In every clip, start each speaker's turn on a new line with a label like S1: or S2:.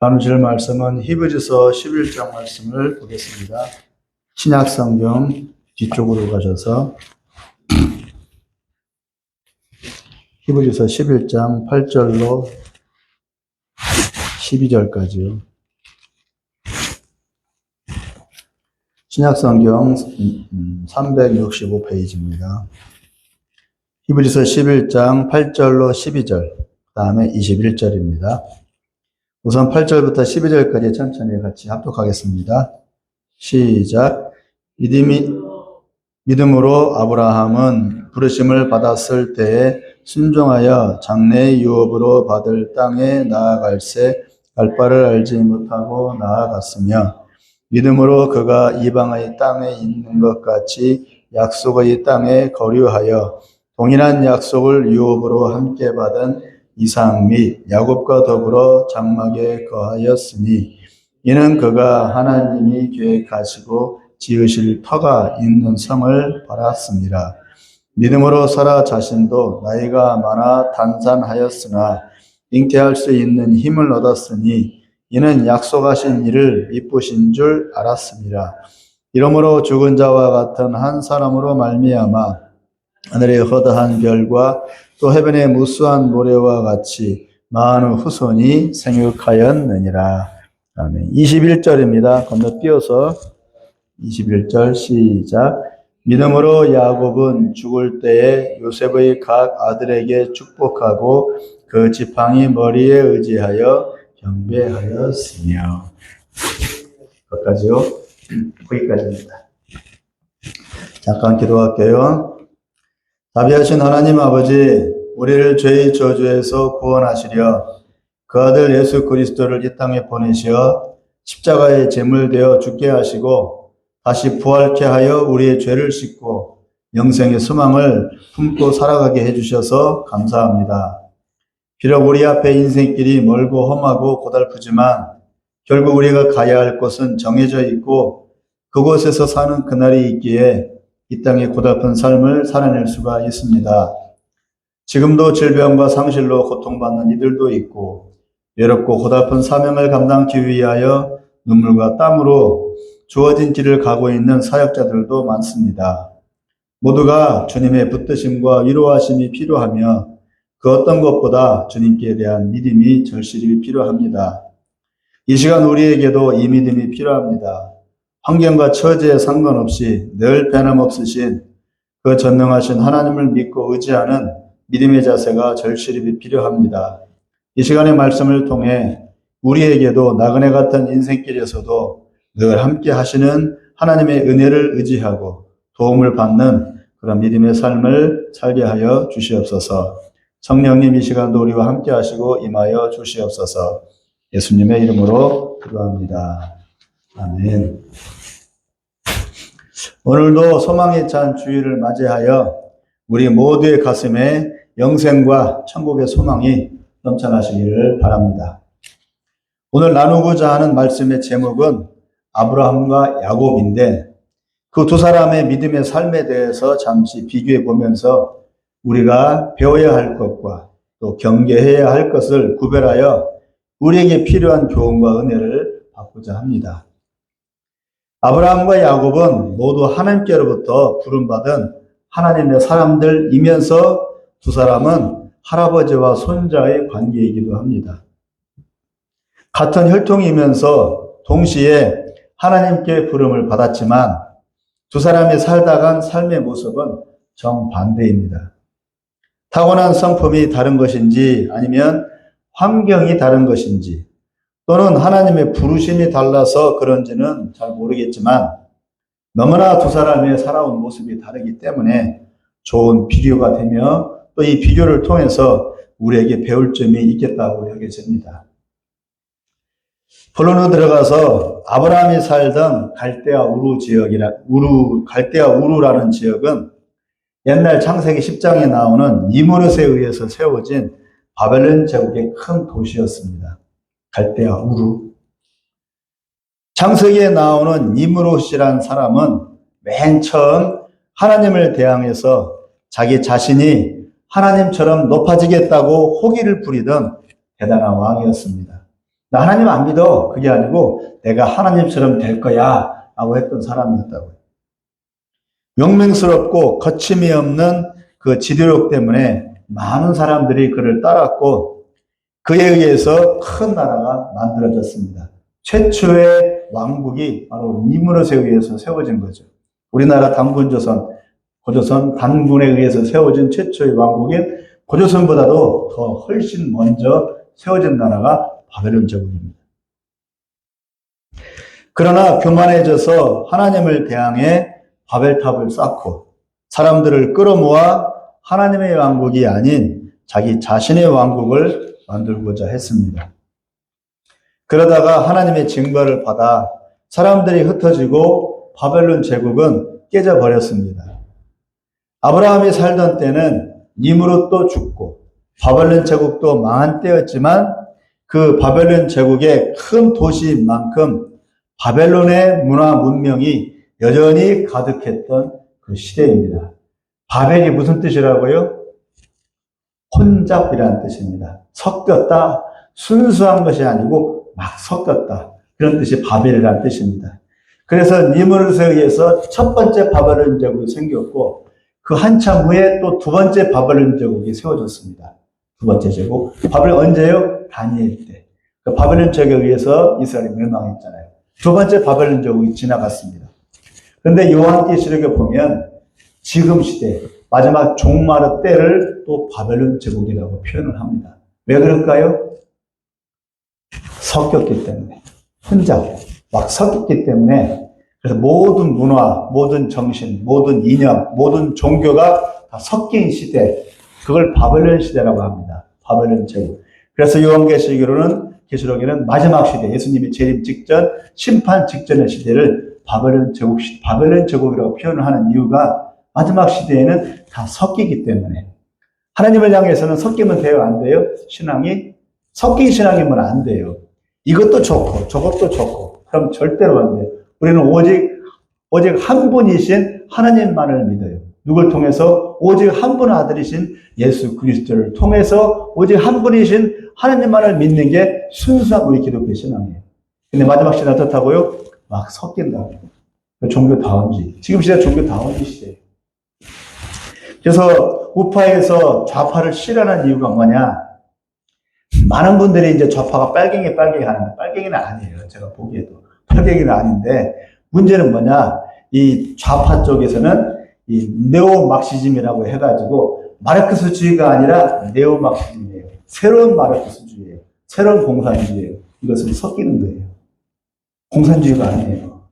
S1: 나누실 말씀은 히브리서 11장 말씀을 보겠습니다. 신약성경 뒤쪽으로 가셔서 히브리서 11장 8절로 12절까지요. 신약성경 365페이지입니다. 히브리서 11장 8절로 12절, 그 다음에 21절입니다. 우선 8절부터 12절까지 천천히 같이 합독하겠습니다. 시작. 믿음으로 아브라함은 부르심을 받았을 때에 순종하여 장래의 유업으로 받을 땅에 나아갈새 갈 바를 알지 못하고 나아갔으며, 믿음으로 그가 이방의 땅에 있는 것 같이 약속의 땅에 거류하여 동일한 약속을 유업으로 함께 받은 이삭 및 야곱과 더불어 장막에 거하였으니, 이는 그가 하나님이 계획하시고 지으실 터가 있는 성을 바랐습니다. 믿음으로 사라 자신도 나이가 많아 단산하였으나 잉태할 수 있는 힘을 얻었으니, 이는 약속하신 이를 미쁘신 줄 알았습니다. 이러므로 죽은 자와 같은 한 사람으로 말미암아 하늘의 허다한 별과 또 해변의 무수한 모래와 같이 많은 후손이 생육하였느니라. 아멘. 21절입니다. 건너뛰어서 21절 시작. 믿음으로 야곱은 죽을 때에 요셉의 각 아들에게 축복하고 그 지팡이 머리에 의지하여 경배하였으며. 거기까지입니다. 잠깐 기도할게요. 자비하신 하나님 아버지, 우리를 죄의 저주에서 구원하시려 그 아들 예수 그리스도를 이 땅에 보내시어 십자가의 제물 되어 죽게 하시고 다시 부활케 하여 우리의 죄를 씻고 영생의 소망을 품고 살아가게 해주셔서 감사합니다. 비록 우리 앞에 인생길이 멀고 험하고 고달프지만 결국 우리가 가야 할 곳은 정해져 있고 그곳에서 사는 그날이 있기에 이 땅의 고달픈 삶을 살아낼 수가 있습니다. 지금도 질병과 상실로 고통받는 이들도 있고 외롭고 고달픈 사명을 감당하기 위하여 눈물과 땀으로 주어진 길을 가고 있는 사역자들도 많습니다. 모두가 주님의 붙드심과 위로하심이 필요하며 그 어떤 것보다 주님께 대한 믿음이 절실히 필요합니다. 이 시간 우리에게도 이 믿음이 필요합니다. 환경과 처지에 상관없이 늘 변함없으신 그 전능하신 하나님을 믿고 의지하는 믿음의 자세가 절실히 필요합니다. 이 시간의 말씀을 통해 우리에게도 나그네 같은 인생길에서도 늘 함께 하시는 하나님의 은혜를 의지하고 도움을 받는 그런 믿음의 삶을 살게 하여 주시옵소서. 성령님 이 시간도 우리와 함께 하시고 임하여 주시옵소서. 예수님의 이름으로 기도합니다. 아멘. 오늘도 소망에 찬 주일을 맞이하여 우리 모두의 가슴에 영생과 천국의 소망이 넘쳐나시기를 바랍니다. 오늘 나누고자 하는 말씀의 제목은 아브라함과 야곱인데, 그 두 사람의 믿음의 삶에 대해서 잠시 비교해 보면서 우리가 배워야 할 것과 또 경계해야 할 것을 구별하여 우리에게 필요한 교훈과 은혜를 받고자 합니다. 아브라함과 야곱은 모두 하나님께로부터 부름받은 하나님의 사람들이면서 두 사람은 할아버지와 손자의 관계이기도 합니다. 같은 혈통이면서 동시에 하나님께 부름을 받았지만 두 사람이 살다간 삶의 모습은 정반대입니다. 타고난 성품이 다른 것인지 아니면 환경이 다른 것인지 또는 하나님의 부르심이 달라서 그런지는 잘 모르겠지만 너무나 두 사람의 살아온 모습이 다르기 때문에 좋은 비교가 되며 또 이 비교를 통해서 우리에게 배울 점이 있겠다고 여겨집니다. 본론으로 들어가서 아브라함이 살던 갈대아 우루라는 지역은 옛날 창세기 10장에 나오는 니무롯에 의해서 세워진 바벨론 제국의 큰 도시였습니다. 갈대아 우루. 창세기에 나오는 니무롯이란 사람은 맨 처음 하나님을 대항해서 자기 자신이 하나님처럼 높아지겠다고 호기를 부리던 대단한 왕이었습니다. 나 하나님 안 믿어. 그게 아니고 내가 하나님처럼 될 거야 라고 했던 사람이었다고요. 용맹스럽고 거침이 없는 그 지도력 때문에 많은 사람들이 그를 따랐고 그에 의해서 큰 나라가 만들어졌습니다. 최초의 왕국이 바로 니무롯에 의해서 세워진 거죠. 우리나라 단군조선, 고조선 단군에 의해서 세워진 최초의 왕국인 고조선보다도 더 훨씬 먼저 세워진 나라가 바벨론 제국입니다. 그러나 교만해져서 하나님을 대항해 바벨탑을 쌓고 사람들을 끌어모아 하나님의 왕국이 아닌 자기 자신의 왕국을 만들고자 했습니다. 그러다가 하나님의 징벌을 받아 사람들이 흩어지고 바벨론 제국은 깨져버렸습니다. 아브라함이 살던 때는 니므롯도 죽고 바벨론 제국도 망한 때였지만 그 바벨론 제국의 큰 도시인 만큼 바벨론의 문화 문명이 여전히 가득했던 그 시대입니다. 바벨이 무슨 뜻이라고요? 혼잡이라는 뜻입니다. 섞였다. 순수한 것이 아니고 막 섞였다. 그런 뜻이 바벨이라는 뜻입니다. 그래서 니므롯에 의해서 첫 번째 바벨론 제국이 생겼고 그 한참 후에 또 두 번째 바벨론 제국이 세워졌습니다. 두 번째 제국. 바벨론 언제요? 다니엘 때. 그 바벨론 제국에 의해서 이스라엘이 멸망했잖아요. 두 번째 바벨론 제국이 지나갔습니다. 그런데 요한계시록에 보면 지금 시대, 마지막 종말의 때를 또 바벨론 제국이라고 표현을 합니다. 왜 그럴까요? 섞였기 때문에. 혼잡, 막 섞였기 때문에 그래서 모든 문화, 모든 정신, 모든 이념, 모든 종교가 다 섞인 시대, 그걸 바벨론 시대라고 합니다. 바벨론 제국. 그래서 요한계시록에는 마지막 시대, 예수님의 재림 직전, 심판 직전의 시대를 바벨론 제국이라고 표현을 하는 이유가 마지막 시대에는 다 섞이기 때문에. 하나님을 향해서는 섞이면 돼요? 안 돼요? 신앙이? 섞인 신앙이면 안 돼요. 이것도 좋고 저것도 좋고 그럼 절대로 안 돼요. 우리는 오직 한 분이신 하나님만을 믿어요. 누굴 통해서? 오직 한 분 아들이신 예수 그리스도를 통해서 오직 한 분이신 하나님만을 믿는 게 순수한 우리 기독교 신앙이에요. 근데 마지막 시대 어떻다고요? 막 섞인다고. 종교 다원주의. 지금 시대 종교 다원주의 시대예요. 그래서 우파에서 좌파를 싫어하는 이유가 뭐냐? 많은 분들이 이제 좌파가 빨갱이 하는데 빨갱이는 아니에요. 제가 보기에도. 빨갱이는 아닌데 문제는 뭐냐? 이 좌파 쪽에서는 이 네오막시즘이라고 해가지고 마르크스주의가 아니라 네오막시즘이에요. 새로운 마르크스주의예요. 새로운 공산주의예요. 이것은 섞이는 거예요. 공산주의가 아니에요.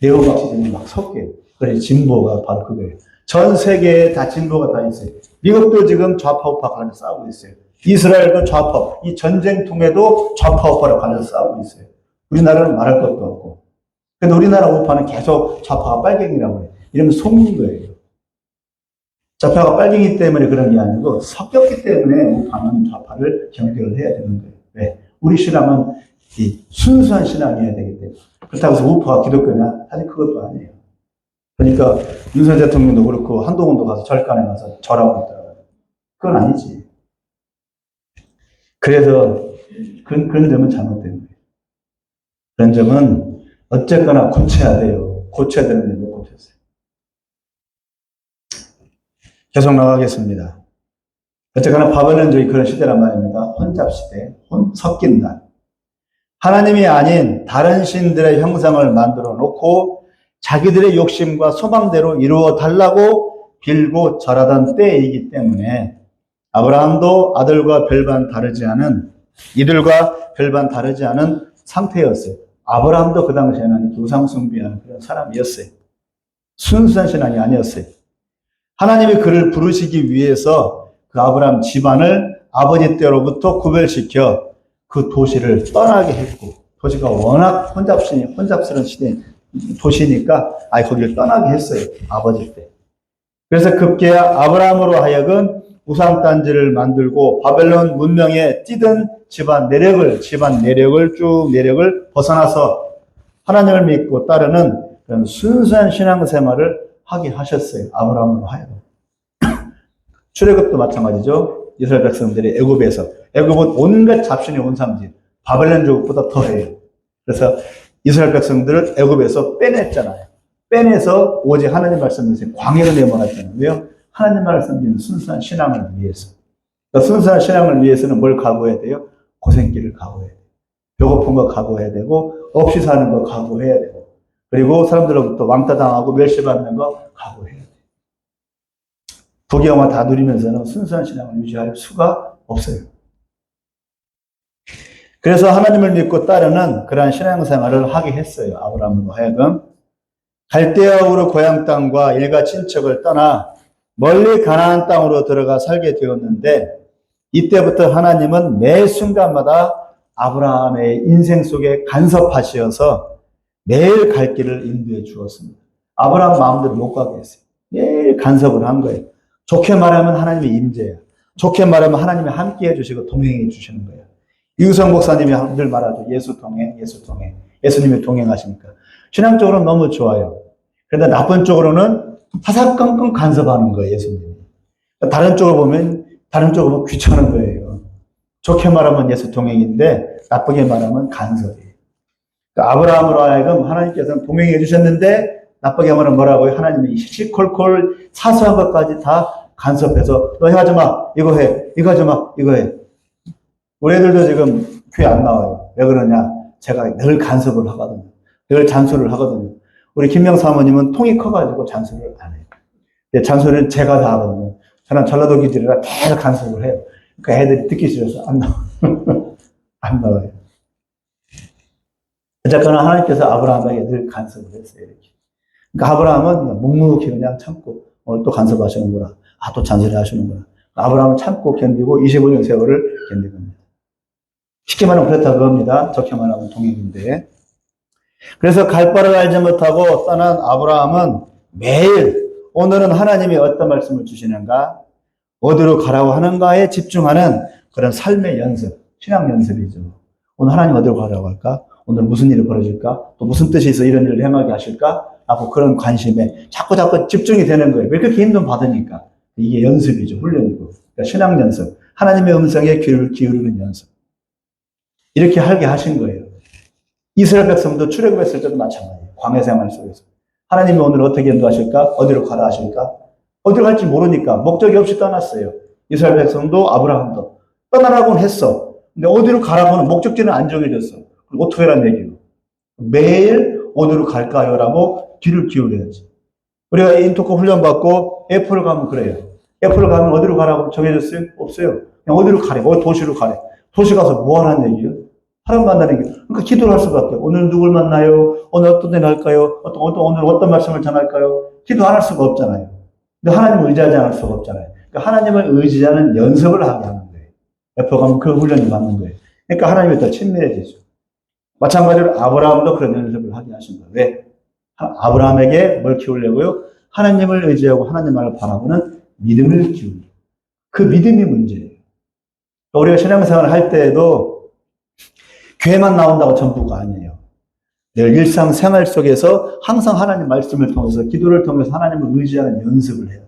S1: 네오막시즘이 막 섞여요. 그래서 진보가 바로 그거예요. 전 세계에 다 진보가 다 있어요. 미국도 지금 좌파 우파 간에 싸우고 있어요. 이스라엘도 좌파, 이 전쟁통에도 좌파 우파를 갈려서 싸우고 있어요. 우리나라는 말할 것도 없고. 근데 우리나라 우파는 계속 좌파가 빨갱이라고 해요. 이러면 속는 거예요. 좌파가 빨갱이 때문에 그런 게 아니고 섞였기 때문에 우파는 좌파를 경계를 해야 되는 거예요. 왜? 우리 신앙은 이 순수한 신앙이어야 되기 때문에. 그렇다고 해서 우파가 기독교냐? 사실 그것도 아니에요. 그러니까 윤석열 대통령도 그렇고 한동훈도 가서 절간에 가서 절하고 있더라고요. 그건 아니지. 그래서 그런 점은 잘못된 거예요. 그런 점은 어쨌거나 고쳐야 돼요. 고쳐야 되는데 못 고쳤어요. 계속 나가겠습니다. 어쨌거나 바벨론적인 그런 시대란 말입니다. 혼잡 시대, 섞인다. 하나님이 아닌 다른 신들의 형상을 만들어 놓고 자기들의 욕심과 소망대로 이루어 달라고 빌고 절하던 때이기 때문에 아브라함도 이들과 별반 다르지 않은 상태였어요. 아브라함도 그 당시에는 우상 숭배하는 그런 사람이었어요. 순수한 신앙이 아니었어요. 하나님이 그를 부르시기 위해서 그 아브라함 집안을 아버지 때로부터 구별시켜 그 도시를 떠나게 했고, 도시가 워낙 혼잡스러운 도시니까 거기를 떠나게 했어요. 아버지 때. 그래서 급기야 아브라함으로 하여금 우상단지를 만들고 바벨론 문명에 찌든 집안 내력을 벗어나서 하나님을 믿고 따르는 그런 순수한 신앙생활을 하게 하셨어요. 아브라함으로 하여금. 출애굽도 마찬가지죠. 이스라엘 백성들이 애굽은 온갖 잡신의 온상지, 바벨론 제국보다 더해요. 그래서 이스라엘 백성들을 애굽에서 빼냈잖아요. 빼내서 오직 하나님 말씀을 광야로 내몰았잖아요. 왜요? 하나님 말씀 듣는 순수한 신앙을 위해서. 그러니까 순수한 신앙을 위해서는 뭘 각오해야 돼요? 고생길을 각오해야 돼요. 배고픈 거 각오해야 되고, 없이 사는 거 각오해야 되고, 그리고 사람들로부터 왕따 당하고 멸시받는 거 각오해야 돼요. 두 개만 다 누리면서는 순수한 신앙을 유지할 수가 없어요. 그래서 하나님을 믿고 따르는 그러한 신앙생활을 하게 했어요. 아브라함으로 하여금. 갈대아 우르 고향 땅과 일가 친척을 떠나 멀리 가나안 땅으로 들어가 살게 되었는데, 이때부터 하나님은 매 순간마다 아브라함의 인생 속에 간섭하시어서 매일 갈 길을 인도해 주었습니다. 아브라함 마음대로 못 가게 했어요. 매일 간섭을 한 거예요. 좋게 말하면 하나님의 임재야. 좋게 말하면 하나님이 함께 해주시고 동행해 주시는 거예요. 이우성 목사님이 늘 말하죠. 예수 동행, 예수 동행. 예수님이 동행하시니까. 신앙적으로는 너무 좋아요. 그런데 나쁜 쪽으로는 사사건건 간섭하는 거예요, 예수님이. 다른 쪽으로 보면 귀찮은 거예요. 좋게 말하면 예수 동행인데 나쁘게 말하면 간섭이에요. 그러니까 아브라함으로 하여금 하나님께서는 동행해 주셨는데 나쁘게 말하면 뭐라고요? 하나님이 시시콜콜 사소한 것까지 다 간섭해서 너 이거 하지 마, 이거 해, 이거 하지 마, 이거 해. 우리 애들도 지금 교회 안 나와요. 왜 그러냐? 제가 늘 간섭을 하거든요. 늘 잔소리를 하거든요. 우리 김명 사모님은 통이 커가지고 잔소리를 안 해요. 잔소리는 제가 다 하거든요. 저는 전라도 기질이라 계속 간섭을 해요. 그러니까 애들이 듣기 싫어서 안 나와요. 안 나와요. 어쨌거나 하나님께서 아브라함에게 늘 간섭을 했어요. 이렇게. 그러니까 아브라함은 묵묵히 그냥 참고 오늘 또 간섭하시는구나. 아, 또 잔소리 하시는구나. 아브라함은 참고 견디고 25년 세월을 견딘 겁니다. 쉽게 말하면 그렇다 그겁니다. 좋게 말하면 동행인데. 그래서 갈 바를 알지 못하고 떠난 아브라함은 매일 오늘은 하나님이 어떤 말씀을 주시는가, 어디로 가라고 하는가에 집중하는 그런 삶의 연습, 신앙 연습이죠. 오늘 하나님 어디로 가라고 할까? 오늘 무슨 일이 벌어질까? 또 무슨 뜻이 있어 이런 일을 행하게 하실까? 하고 그런 관심에 자꾸 집중이 되는 거예요. 왜 그렇게 힘든 받으니까. 이게 연습이죠. 훈련이고. 그러니까 신앙 연습. 하나님의 음성에 귀를 기울이는 연습. 이렇게 하게 하신 거예요. 이스라엘 백성도 출애굽했을 때도 마찬가지예요. 광야 생활 속에서. 하나님이 오늘 어떻게 인도하실까? 어디로 가라 하실까? 어디로 갈지 모르니까 목적이 없이 떠났어요. 이스라엘 백성도 아브라함도 떠나라고는 했어. 근데 어디로 가라고는 목적지는 안 정해졌어. 그럼 어떻게 하란 얘기예요? 매일 어디로 갈까요? 라고 귀를 기울여야지. 우리가 인터코 훈련받고 애플을 가면 그래요. 애플을 가면 어디로 가라고 정해졌어요? 없어요. 그냥 어디로 가래. 도시로 가래. 도시 가서 뭐 하라는 얘기예요? 사람 만나는 게. 그러니까 기도를 할 수밖에. 오늘 누굴 만나요? 오늘 어떤 데 갈까요? 오늘 어떤 말씀을 전할까요? 기도 안 할 수가 없잖아요. 근데 하나님을 의지하지 않을 수가 없잖아요. 그러니까 하나님을 의지하는 연습을 하게 하는 거예요. 옆에 가면 그 훈련을 받는 거예요. 그러니까 하나님이 더 친밀해지죠. 마찬가지로 아브라함도 그런 연습을 하게 하신 거예요. 왜? 아브라함에게 뭘 키우려고요? 하나님을 의지하고 하나님만을 바라보는 믿음을 키우는. 그 믿음이 문제예요. 우리가 신앙생활을 할 때에도 교회만 나온다고 전부가 아니에요. 늘 일상생활 속에서 항상 하나님 말씀을 통해서 기도를 통해서 하나님을 의지하는 연습을 해요.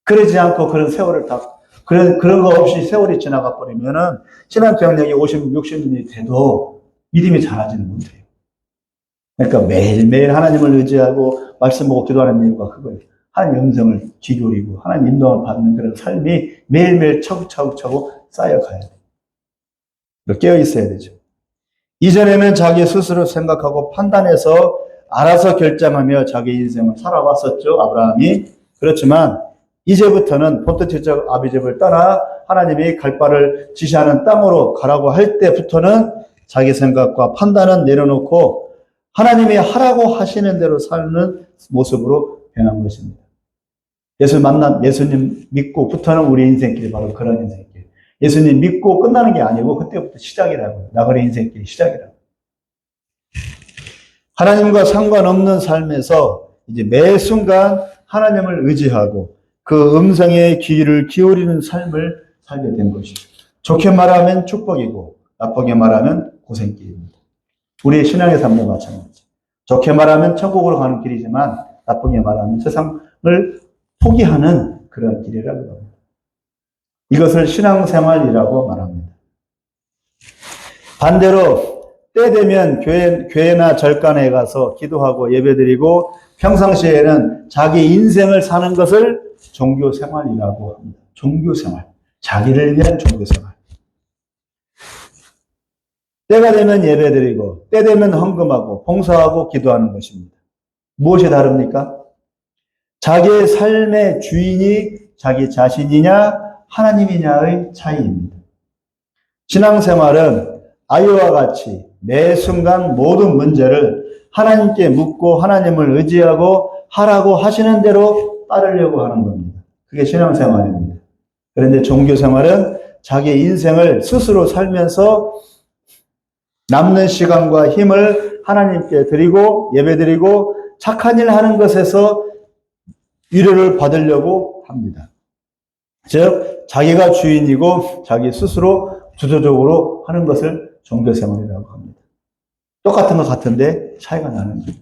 S1: 그러지 않고 그런 세월을 그런 거 없이 세월이 지나가 버리면은 신앙 경력이 50, 60년이 돼도 믿음이 자라지는 못해요. 그러니까 매일매일 하나님을 의지하고 말씀 보고 기도하는 이유가 그거예요. 하나님 음성을 귀 기울이고 하나님 인도를 받는 그런 삶이 매일매일 차곡차곡 쌓여가야 돼요. 깨어 있어야 되죠. 이전에는 자기 스스로 생각하고 판단해서 알아서 결정하며 자기 인생을 살아왔었죠. 아브라함이. 그렇지만 이제부터는 본토지적 아비집을 떠나 하나님이 갈 바를 지시하는 땅으로 가라고 할 때부터는 자기 생각과 판단은 내려놓고 하나님이 하라고 하시는 대로 사는 모습으로 변한 것입니다. 예수님 믿고부터는 우리 인생길이 바로 그런 인생길. 예수님 믿고 끝나는 게 아니고 그때부터 시작이라고. 나그네 인생길이 시작이라고. 하나님과 상관없는 삶에서 이제 매 순간 하나님을 의지하고 그 음성에 귀를 기울이는 삶을 살게 된 것이죠. 좋게 말하면 축복이고 나쁘게 말하면 고생길입니다. 우리의 신앙의 삶도 마찬가지. 좋게 말하면 천국으로 가는 길이지만 나쁘게 말하면 세상을 포기하는 그런 길이라고 합니다. 이것을 신앙생활이라고 말합니다. 반대로 때 되면 교회나 절간에 가서 기도하고 예배드리고 평상시에는 자기 인생을 사는 것을 종교생활이라고 합니다. 종교생활. 자기를 위한 종교생활. 때가 되면 예배드리고 때 되면 헌금하고 봉사하고 기도하는 것입니다. 무엇이 다릅니까? 자기의 삶의 주인이 자기 자신이냐 하나님이냐의 차이입니다. 신앙생활은 아이와 같이 매 순간 모든 문제를 하나님께 묻고 하나님을 의지하고 하라고 하시는 대로 따르려고 하는 겁니다. 그게 신앙생활입니다. 그런데 종교생활은 자기 인생을 스스로 살면서 남는 시간과 힘을 하나님께 드리고 예배드리고 착한 일 하는 것에서 위로를 받으려고 합니다. 즉 자기가 주인이고 자기 스스로 주도적으로 하는 것을 종교생활이라고 합니다. 똑같은 것 같은데 차이가 나는 거예요.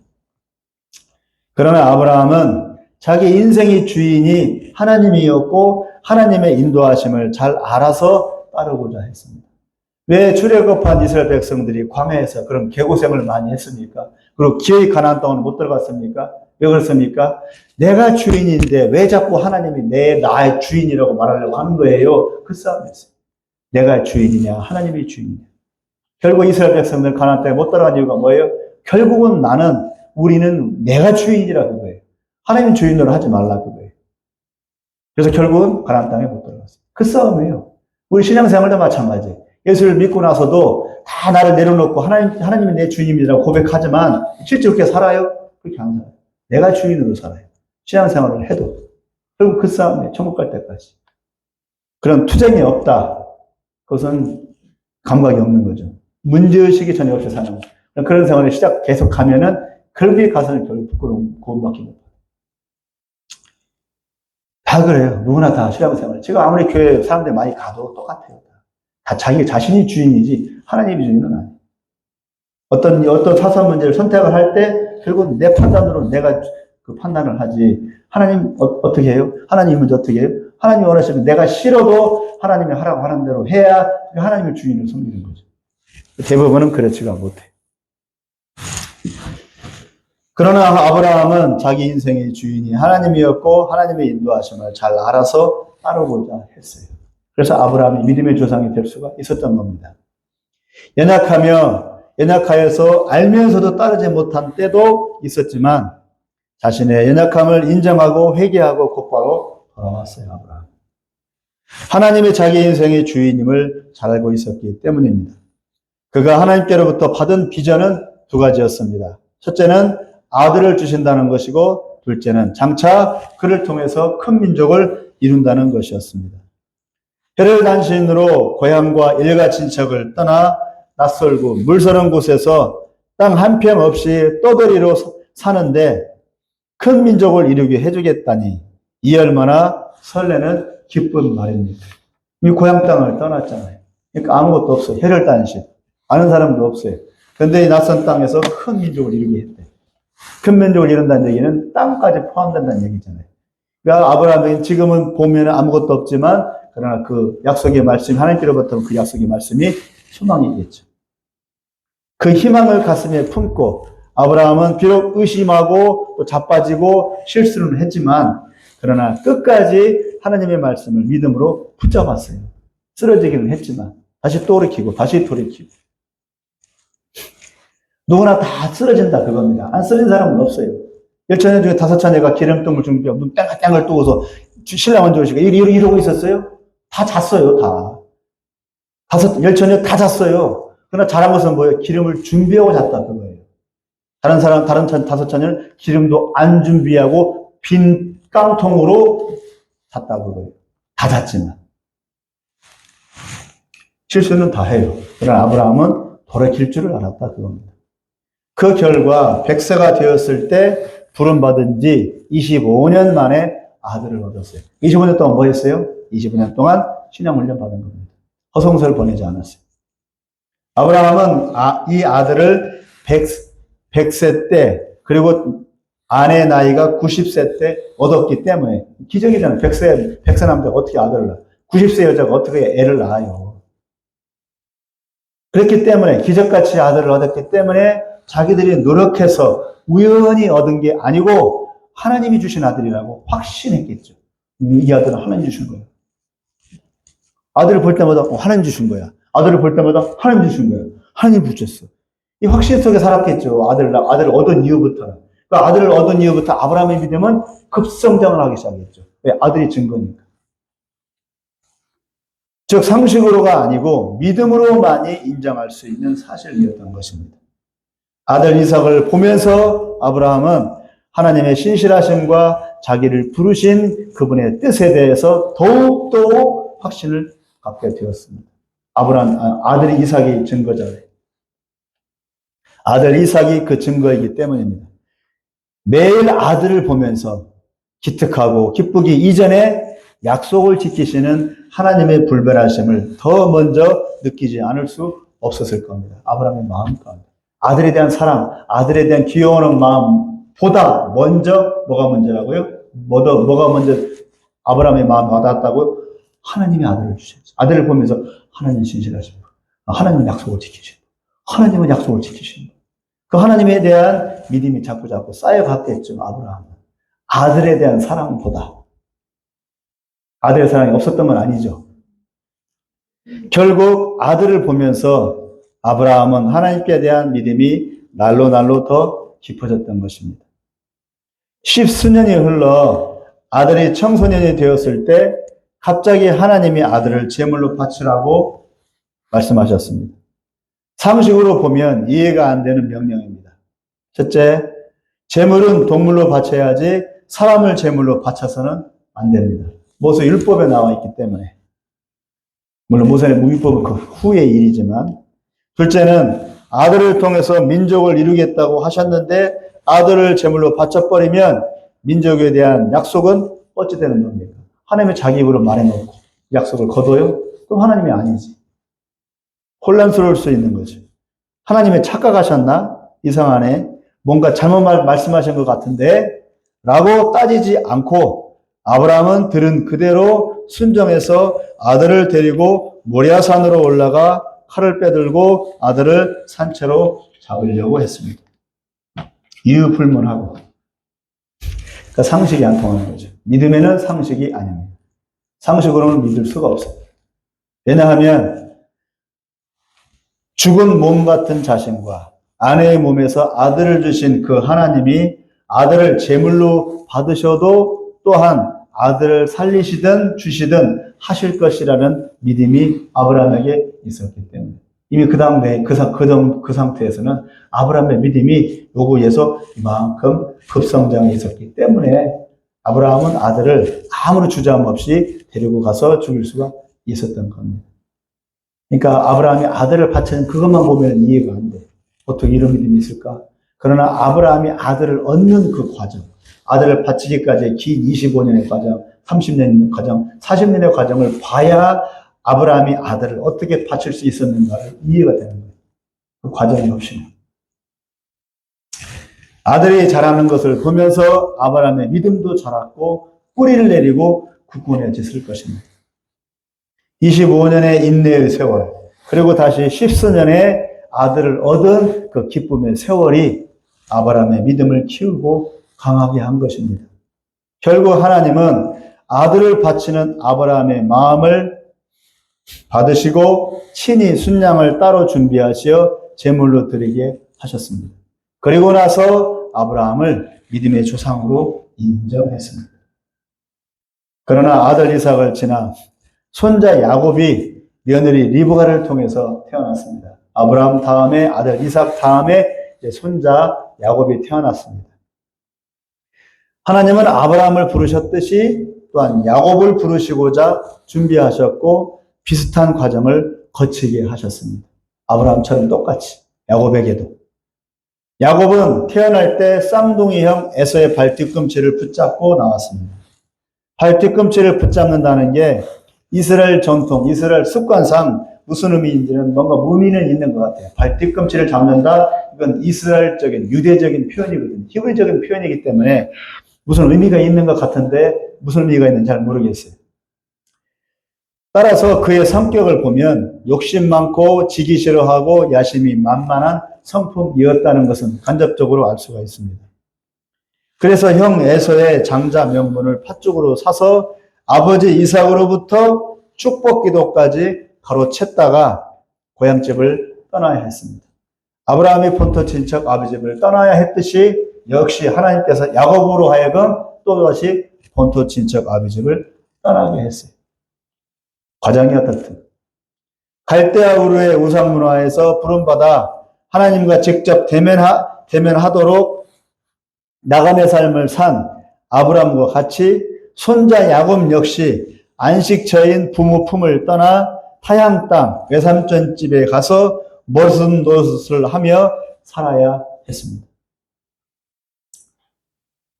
S1: 그러나 아브라함은 자기 인생의 주인이 하나님이었고 하나님의 인도하심을 잘 알아서 따르고자 했습니다. 왜 출애굽한 이스라엘 백성들이 광야에서 그런 개고생을 많이 했습니까? 그리고 기어이 가나안 땅을 못 들어갔습니까? 왜 그렇습니까? 내가 주인인데 왜 자꾸 하나님이 나의 주인이라고 말하려고 하는 거예요? 그 싸움이었어요. 내가 주인이냐 하나님이 주인이냐. 결국 이스라엘 백성들 가나안 땅에 못 들어간 이유가 뭐예요? 결국은 우리는 내가 주인이라 그거예요. 하나님 주인으로 하지 말라 그거예요. 그래서 결국은 가나안 땅에 못 들어갔어요. 그 싸움이에요. 우리 신앙생활도 마찬가지예요. 예수를 믿고 나서도 다 나를 내려놓고 하나님이 내 주인이라고 고백하지만 실제 그렇게 살아요? 그렇게 안 살아요. 내가 주인으로 살아요. 신앙생활을 해도. 결국 그 싸움이에요. 천국 갈 때까지. 그런 투쟁이 없다. 그것은 감각이 없는 거죠. 문제의식이 전혀 없이 사는 거예요. 그런 생활을 계속 가면은 결국에 가서는 결국 부끄러움, 고음밖에 못 받아요. 다 그래요. 누구나 다 신앙생활. 지금 아무리 교회 사람들이 많이 가도 똑같아요. 다 자기 자신이 주인이지 하나님이 주인은 아니에요. 어떤 사소한 문제를 선택을 할 때 결국 내 판단으로 내가 그 판단을 하지. 하나님 어떻게 해요? 하나님 문제 어떻게 해요? 하나님이 원하시면 내가 싫어도 하나님이 하라고 하는 대로 해야 하나님의 주인을 섬기는 거죠. 대부분은 그렇지가 못해. 그러나 아브라함은 자기 인생의 주인이 하나님이었고 하나님의 인도하심을 잘 알아서 따르고자 했어요. 그래서 아브라함이 믿음의 조상이 될 수가 있었던 겁니다. 연약하여서 알면서도 따르지 못한 때도 있었지만 자신의 연약함을 인정하고 회개하고 곧바로 돌아왔어요. 아브라함. 하나님이 자기 인생의 주인임을 잘 알고 있었기 때문입니다. 그가 하나님께로부터 받은 비전은 두 가지였습니다. 첫째는 아들을 주신다는 것이고 둘째는 장차 그를 통해서 큰 민족을 이룬다는 것이었습니다. 혈혈단신으로 고향과 일가 친척을 떠나 낯설고 물서는 곳에서 땅 한 평 없이 떠돌이로 사는데 큰 민족을 이루게 해주겠다니 이 얼마나 설레는 기쁜 말입니까? 이 고향 땅을 떠났잖아요. 그러니까 아무것도 없어요. 혈혈단신. 아는 사람도 없어요. 그런데 이 낯선 땅에서 큰 민족을 이루게 했대. 큰 민족을 이룬다는 얘기는 땅까지 포함된다는 얘기잖아요. 그러니까 아브라함은 지금은 보면 아무것도 없지만 그러나 그 약속의 말씀, 하나님께로부터 그 약속의 말씀이 소망이겠죠. 그 희망을 가슴에 품고 아브라함은 비록 의심하고 또 자빠지고 실수는 했지만 그러나 끝까지 하나님의 말씀을 믿음으로 붙잡았어요. 쓰러지기는 했지만 다시 돌이키고 다시 돌이키고 누구나 다 쓰러진다 그겁니다. 안 쓰러진 사람은 없어요. 10처녀 중에 5처녀가 기름통을 준비하고 눈 땡글땡글 뜨고서 신랑 먼저 오시고 이러고 있었어요? 다 잤어요, 다. 10처녀 다 잤어요. 그러나 잘한 것은 뭐예요? 기름을 준비하고 잤다, 그거예요. 다른 5처녀는 기름도 안 준비하고 빈 깡통으로 잤다, 그거예요. 다 잤지만. 실수는 다 해요. 그러나 아브라함은 돌이킬 줄을 알았다, 그겁니다. 그 결과 100세가 되었을 때 부름받은 지 25년 만에 아들을 얻었어요. 25년 동안 뭐 했어요? 25년 동안 신앙훈련 받은 겁니다. 허송세를 보내지 않았어요. 아브라함은 이 아들을 100세 때 그리고 아내 나이가 90세 때 얻었기 때문에 기적이잖아요. 100세 남자가 어떻게 아들을 낳아요? 90세 여자가 어떻게 애를 낳아요? 그렇기 때문에 기적같이 아들을 얻었기 때문에 자기들이 노력해서 우연히 얻은 게 아니고 하나님이 주신 아들이라고 확신했겠죠. 이 아들은 하나님 주신 거예요. 아들을 볼 때마다 하나님 주신 거야. 아들을 볼 때마다 하나님 주신 거예요. 하나님 주셨어. 이 확신 속에 살았겠죠. 아들을 얻은 이후부터는. 그 아들을 얻은 이후부터 아브라함의 믿음은 급성장을 하기 시작했죠. 왜? 아들이 증거니까. 즉 상식으로가 아니고 믿음으로만이 인정할 수 있는 사실이었던 것입니다. 아들 이삭을 보면서 아브라함은 하나님의 신실하심과 자기를 부르신 그분의 뜻에 대해서 더욱더 확신을 갖게 되었습니다. 아들 이삭이 증거잖아요. 아들 이삭이 그 증거이기 때문입니다. 매일 아들을 보면서 기특하고 기쁘기 이전에 약속을 지키시는 하나님의 불변하심을 더 먼저 느끼지 않을 수 없었을 겁니다. 아브라함의 마음 가운데. 아들에 대한 사랑, 아들에 대한 귀여워하는 마음보다 먼저 뭐가 먼저라고요? 뭐가 먼저 아브라함의 마음 와닿았다고요? 하나님이 아들을 주셨죠. 아들을 보면서 하나님 신실하신 분, 하나님은 약속을 지키신 분, 하나님은 약속을 지키신 분. 그 하나님에 대한 믿음이 자꾸 쌓여갔겠죠. 아브라함은. 아들에 대한 사랑보다. 아들의 사랑이 없었던 건 아니죠. 결국 아들을 보면서 아브라함은 하나님께 대한 믿음이 날로 더 깊어졌던 것입니다. 십수년이 흘러 아들이 청소년이 되었을 때 갑자기 하나님이 아들을 제물로 바치라고 말씀하셨습니다. 상식으로 보면 이해가 안 되는 명령입니다. 첫째, 제물은 동물로 바쳐야지 사람을 제물로 바쳐서는 안 됩니다. 모세 율법에 나와 있기 때문에. 물론 모세의 율법은 그 후의 일이지만, 둘째는 아들을 통해서 민족을 이루겠다고 하셨는데 아들을 제물로 바쳐버리면 민족에 대한 약속은 어찌 되는 겁니까? 하나님이 자기 입으로 말해놓고 약속을 거둬요? 그럼 하나님이 아니지. 혼란스러울 수 있는 거죠. 하나님이 착각하셨나? 이상하네. 뭔가 잘못 말씀하신 것 같은데? 라고 따지지 않고 아브라함은 들은 그대로 순종해서 아들을 데리고 모리아산으로 올라가 칼을 빼들고 아들을 산채로 잡으려고 했습니다. 이유불문하고. 그러니까 상식이 안 통하는 거죠. 믿음에는 상식이 아닙니다. 상식으로는 믿을 수가 없어요. 왜냐하면 죽은 몸 같은 자신과 아내의 몸에서 아들을 주신 그 하나님이 아들을 제물로 받으셔도 또한 아들을 살리시든 주시든 하실 것이라는 믿음이 아브라함에게 있었기 때문에 이미 그 상태에서는 아브라함의 믿음이 요구에서 이만큼 급성장해 있었기 때문에 아브라함은 아들을 아무런 주저함 없이 데리고 가서 죽일 수가 있었던 겁니다. 그러니까 아브라함이 아들을 바치는 그것만 보면 이해가 안 돼. 어떻게 이런 믿음이 있을까? 그러나 아브라함이 아들을 얻는 그 과정, 아들을 바치기까지의 긴 25년의 과정, 30년의 과정, 40년의 과정을 봐야 아브라함이 아들을 어떻게 바칠 수 있었는가를 이해가 되는 거예요. 그 과정이 없이는. 아들이 자라는 것을 보면서 아브라함의 믿음도 자랐고 뿌리를 내리고 굳건해졌을 것입니다. 25년의 인내의 세월, 그리고 다시 10수년의 아들을 얻은 그 기쁨의 세월이 아브라함의 믿음을 키우고 강하게 한 것입니다. 결국 하나님은 아들을 바치는 아브라함의 마음을 받으시고 친히 순양을 따로 준비하시어 제물로 드리게 하셨습니다. 그리고 나서 아브라함을 믿음의 조상으로 인정했습니다. 그러나 아들 이삭을 지나 손자 야곱이 며느리 리브가를 통해서 태어났습니다. 아브라함 다음에 아들 이삭 다음에 손자 야곱이 태어났습니다. 하나님은 아브라함을 부르셨듯이 또한 야곱을 부르시고자 준비하셨고 비슷한 과정을 거치게 하셨습니다. 아브라함처럼 똑같이 야곱에게도. 야곱은 태어날 때 쌍둥이형 에서의 발뒤꿈치를 붙잡고 나왔습니다. 발뒤꿈치를 붙잡는다는 게 이스라엘 전통, 이스라엘 습관상 무슨 의미인지는 뭔가 의미는 있는 것 같아요. 발뒤꿈치를 잡는다? 이건 이스라엘적인, 유대적인 표현이거든요. 히브리적인 표현이기 때문에 무슨 의미가 있는 것 같은데 무슨 의미가 있는지 잘 모르겠어요. 따라서 그의 성격을 보면 욕심 많고 지기 싫어하고 야심이 만만한 성품이었다는 것은 간접적으로 알 수가 있습니다. 그래서 형 에서의 장자 명분을 팥죽으로 사서 아버지 이삭으로부터 축복 기도까지 가로챘다가 고향집을 떠나야 했습니다. 아브라함이 본토 친척 아버지집을 떠나야 했듯이 역시 하나님께서 야곱으로 하여금 또다시 본토 친척 아버지집을 떠나게 했어요. 과정이 어떻든 갈대아 우르의 우상 문화에서 부름받아 하나님과 직접 대면하도록 나감의 삶을 산 아브라함과 같이 손자 야곱 역시 안식처인 부모 품을 떠나 타향 땅 외삼촌 집에 가서 머슴 노릇을 하며 살아야 했습니다.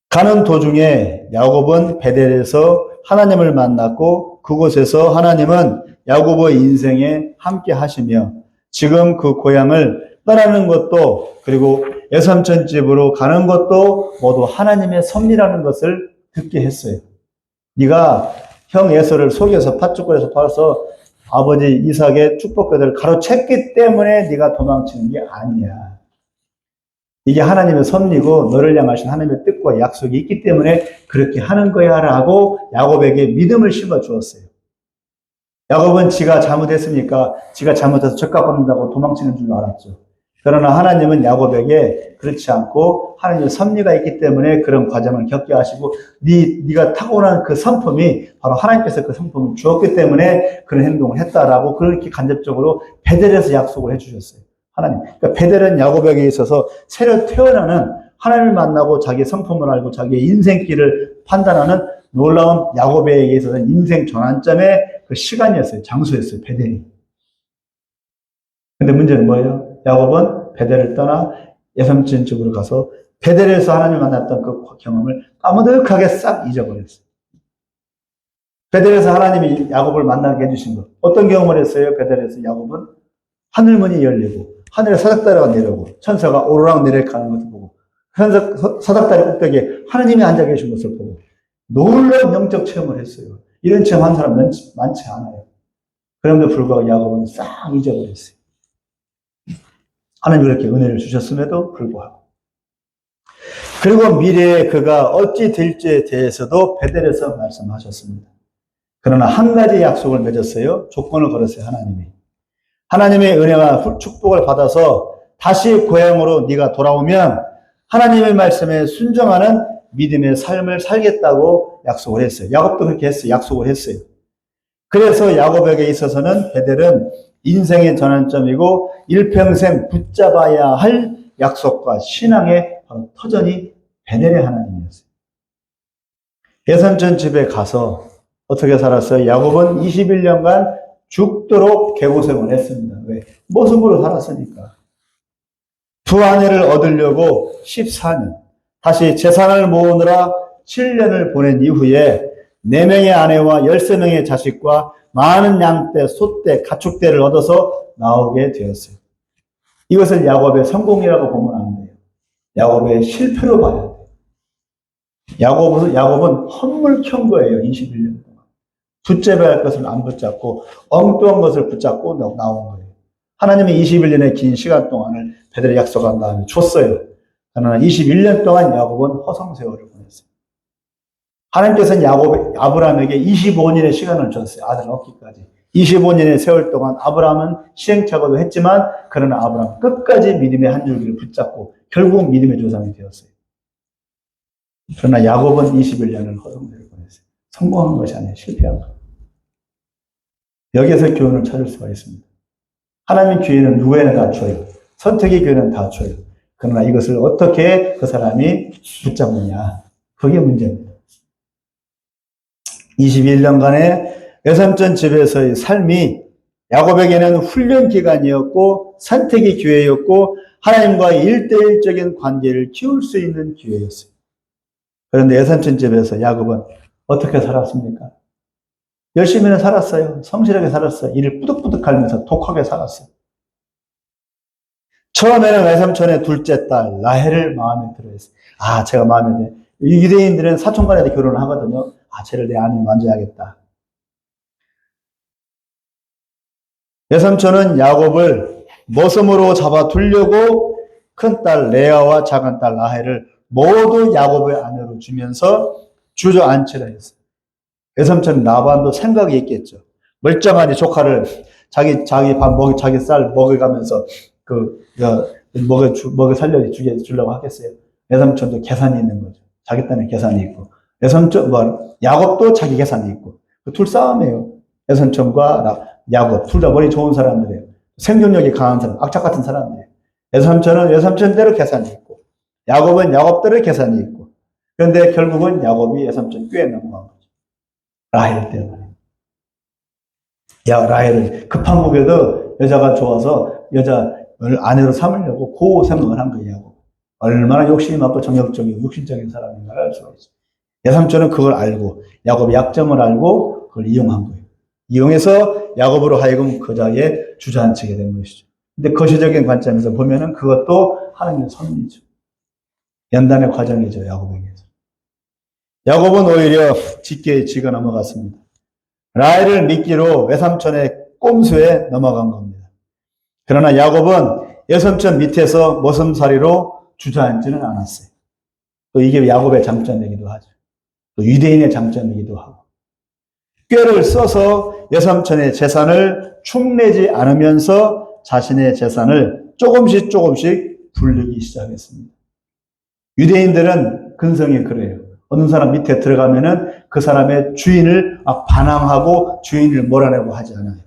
S1: 가는 도중에 야곱은 베델에서 하나님을 만났고 그곳에서 하나님은 야곱의 인생에 함께 하시며 지금 그 고향을 떠나는 것도 그리고 외삼촌 집으로 가는 것도 모두 하나님의 섭리라는 것을 듣게 했어요. 네가 형 에서를 속여서 팥죽거려서 팔아서 아버지 이삭의 축복궤도를 가로챘기 때문에 네가 도망치는 게 아니야. 이게 하나님의 섭리고 너를 향하신 하나님의 뜻과 약속이 있기 때문에 그렇게 하는 거야 라고 야곱에게 믿음을 심어 주었어요. 야곱은 지가 잘못했으니까 지가 잘못해서 죗값받는다고 도망치는 줄 알았죠. 그러나 하나님은 야곱에게 그렇지 않고 하나님의 섭리가 있기 때문에 그런 과정을 겪게 하시고 네가 타고난 그 성품이 바로 하나님께서 그 성품을 주었기 때문에 그런 행동을 했다라고 그렇게 간접적으로 베델에서 약속을 해주셨어요. 하나님. 그러니까 베델은 야곱에게 있어서 새로 태어나는 하나님을 만나고 자기의 성품을 알고 자기의 인생길을 판단하는 놀라운 야곱에게 있어서는 인생 전환점의 그 시간이었어요. 장소였어요. 베델이. 근데 문제는 뭐예요? 야곱은 베델을 떠나 외삼촌 집으로 가서 베델에서 하나님을 만났던 그 경험을 까무득하게 싹 잊어버렸어요. 베델에서 하나님이 야곱을 만나게 해주신 것. 어떤 경험을 했어요? 베델에서 야곱은 하늘문이 열리고 하늘에 사닥다리가 내려오고 천사가 오르락 내리락 하는 것을 보고 사닥다리 꼭대기에 하나님이 앉아 계신 것을 보고 놀라운 영적 체험을 했어요. 이런 체험 한 사람 많지 않아요. 그런데도 불구하고 야곱은 싹 잊어버렸어요. 하나님이 그렇게 은혜를 주셨음에도 불구하고. 그리고 미래에 그가 어찌 될지에 대해서도 베델에서 말씀하셨습니다. 그러나 한 가지 약속을 맺었어요. 조건을 걸었어요. 하나님이. 하나님의 은혜와 축복을 받아서 다시 고향으로 네가 돌아오면 하나님의 말씀에 순종하는 믿음의 삶을 살겠다고 약속을 했어요. 야곱도 그렇게 했어요. 약속을 했어요. 그래서 야곱에게 있어서는 베델은 인생의 전환점이고 일평생 붙잡아야 할 약속과 신앙의 터전이 베델의 하나님이었어요. 외삼촌 집에 가서 어떻게 살았어요? 야곱은 21년간 죽도록 개고생을 했습니다. 왜? 모습으로 살았으니까. 두 아내를 얻으려고 14년, 다시 재산을 모으느라 7년을 보낸 이후에 4명의 아내와 13명의 자식과 많은 양떼, 소떼, 가축떼를 얻어서 나오게 되었어요. 이것을 야곱의 성공이라고 보면 안 돼요. 야곱의 실패로 봐야 돼요. 야곱은 헛물 켠 거예요. 21년 동안. 붙잡아야 할 것을 안 붙잡고 엉뚱한 것을 붙잡고 나온 거예요. 하나님이 21년의 긴 시간 동안을 베델에 약속한 다음에 줬어요. 그러나 21년 동안 야곱은 허송세월을 보냈어요. 하나님께서는 아브라함에게 25년의 시간을 줬어요. 아들 얻기까지. 25년의 세월 동안 아브라함은 시행착오도 했지만 그러나 아브라함은 끝까지 믿음의 한 줄기를 붙잡고 결국 믿음의 조상이 되었어요. 그러나 야곱은 21년을 허송세월을 보냈어요. 성공한 것이 아니에요. 실패한 것. 여기에서 교훈을 찾을 수가 있습니다. 하나님의 기회는 누구에나 다 줘요. 선택의 기회는 다 줘요. 그러나 이것을 어떻게 그 사람이 붙잡느냐. 그게 문제입니다. 21년간의 외삼촌 집에서의 삶이 야곱에게는 훈련 기간이었고 선택의 기회였고 하나님과의 1대1적인 관계를 키울 수 있는 기회였어요. 그런데 외삼촌 집에서 야곱은 어떻게 살았습니까? 열심히는 살았어요. 성실하게 살았어요. 일을 뿌득뿌득 하면서 독하게 살았어요. 처음에는 외삼촌의 둘째 딸 라헬을 마음에 들어했어요. 아, 제가 마음에 들어요. 유대인들은 사촌간에도 결혼을 하거든요. 아, 쟤를 내 아내로 만져야겠다. 외삼촌은 야곱을 모섬으로 잡아두려고 큰딸 레아와 작은딸 라헬을 모두 야곱의 아내로 주면서 주저앉히려 했어요. 외삼촌 라반도 생각이 있겠죠. 멀쩡하니 조카를 자기 밥 자기 쌀 먹여가면서 먹여 살려 주려고 하겠어요. 외삼촌도 계산이 있는 거죠. 자기 딴에 계산이 있고. 야곱도 자기 계산이 있고. 둘 싸움이에요. 외삼촌과 야곱. 둘 다 머리 좋은 사람들이에요. 생존력이 강한 사람, 악착 같은 사람들이에요. 외삼촌은 외삼촌대로 계산이 있고, 야곱은 야곱대로 계산이 있고, 그런데 결국은 야곱이 외삼촌 꽤 넘어간 거죠. 라헬 때문에. 라헬은 급한 목에도 여자가 좋아서 여자를 아내로 삼으려고 그 생각을 한 거예요. 얼마나 욕심이 많고 정욕적이고 육신적인 사람인가를 알 수가 있어요. 외삼촌은 그걸 알고, 야곱의 약점을 알고 그걸 이용한 거예요. 이용해서 야곱으로 하여금 그 자리에 주저앉히게 된 것이죠. 근데 거시적인 관점에서 보면은 그것도 하나님의 섭리죠. 연단의 과정이죠, 야곱에게서. 야곱은 오히려 짙게 지가 넘어갔습니다. 라헬을 미끼로 외삼촌의 꼼수에 넘어간 겁니다. 그러나 야곱은 외삼촌 밑에서 모섬살이로 주저앉지는 않았어요. 또 이게 야곱의 장점이기도 하죠. 또 유대인의 장점이기도 하고. 꾀를 써서 외삼촌의 재산을 축내지 않으면서 자신의 재산을 조금씩 불리기 시작했습니다. 유대인들은 근성이 그래요. 어느 사람 밑에 들어가면은 그 사람의 주인을 반항하고 주인을 몰아내고 하지 않아요.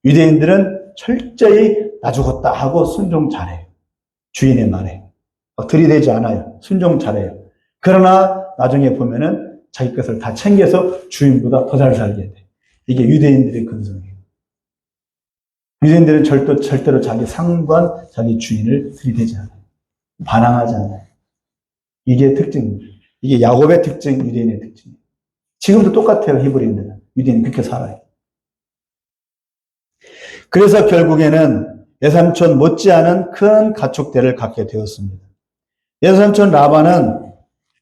S1: 유대인들은 철저히 나 죽었다 하고 순종 잘해요. 주인의 말에. 들이대지 않아요. 순종 잘해요. 그러나 나중에 보면은 자기 것을 다 챙겨서 주인보다 더 잘 살게 돼. 이게 유대인들의 근성이에요. 유대인들은 절대로 자기 상관, 자기 주인을 들이대지 않아요. 반항하지 않아요. 이게 특징입니다. 이게 야곱의 특징, 유대인의 특징이에요. 지금도 똑같아요, 히브리인들은. 유대인이 그렇게 살아요. 그래서 결국에는 외삼촌 못지않은 큰 가축대를 갖게 되었습니다. 외삼촌 라반은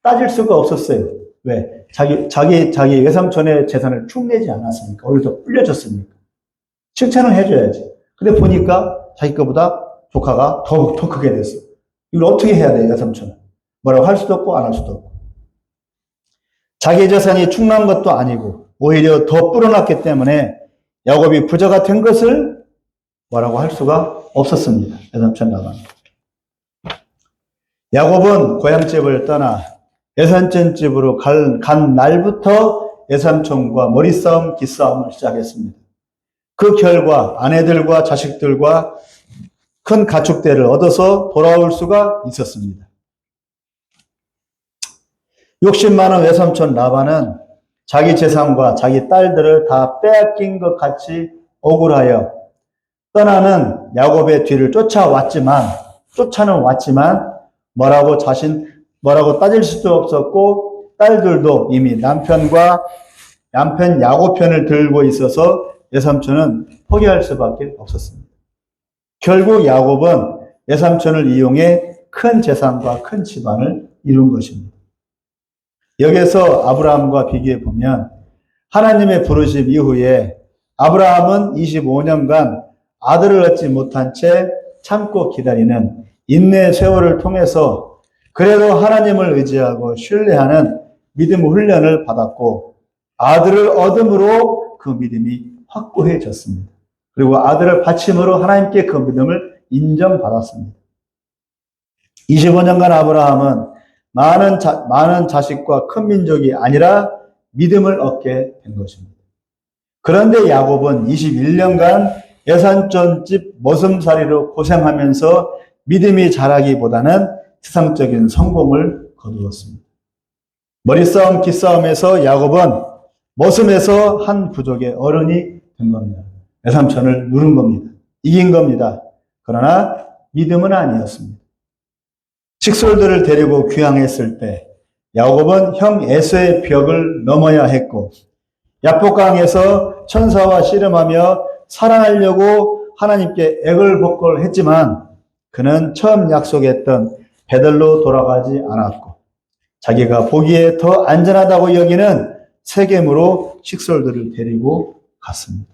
S1: 따질 수가 없었어요. 왜? 자기 외삼촌의 재산을 축내지 않았으니까. 오히려 더 불려줬으니까. 칭찬을 해줘야지. 근데 보니까 자기 거보다 조카가 더 크게 됐어. 이걸 어떻게 해야 돼, 외삼촌은? 뭐라고 할 수도 없고, 안 할 수도 없고. 자기 재산이 축난 것도 아니고, 오히려 더 불어났기 때문에 야곱이 부자가 된 것을 뭐라고 할 수가 없었습니다. 외삼촌 라반. 야곱은 고향집을 떠나 외삼촌 집으로 간 날부터 외삼촌과 머리싸움, 기싸움을 시작했습니다. 그 결과 아내들과 자식들과 큰 가축대를 얻어서 돌아올 수가 있었습니다. 욕심 많은 외삼촌 라반은 자기 재산과 자기 딸들을 다 빼앗긴 것 같이 억울하여 떠나는 야곱의 뒤를 쫓아는 왔지만 뭐라고 따질 수도 없었고, 딸들도 이미 남편 야곱 편을 들고 있어서 외삼촌은 포기할 수밖에 없었습니다. 결국 야곱은 외삼촌을 이용해 큰 재산과 큰 집안을 이룬 것입니다. 여기서 아브라함과 비교해 보면 하나님의 부르심 이후에 아브라함은 25년간 아들을 얻지 못한 채 참고 기다리는 인내 세월을 통해서 그래도 하나님을 의지하고 신뢰하는 믿음 훈련을 받았고, 아들을 얻음으로 그 믿음이 확고해졌습니다. 그리고 아들을 바침으로 하나님께 그 믿음을 인정받았습니다. 25년간 아브라함은 많은 자식과 큰 민족이 아니라 믿음을 얻게 된 것입니다. 그런데 야곱은 21년간 외삼촌 집 모섬살이로 고생하면서 믿음이 자라기보다는 세상적인 성공을 거두었습니다. 머리싸움, 기싸움에서 야곱은 모섬에서 한 부족의 어른이 된 겁니다. 외삼촌을 누른 겁니다. 이긴 겁니다. 그러나 믿음은 아니었습니다. 식솔들을 데리고 귀향했을 때 야곱은 형 에서의 벽을 넘어야 했고, 야복강에서 천사와 씨름하며 사랑하려고 하나님께 애걸복걸 했지만 그는 처음 약속했던 베들로 돌아가지 않았고, 자기가 보기에 더 안전하다고 여기는 세겜으로 식솔들을 데리고 갔습니다.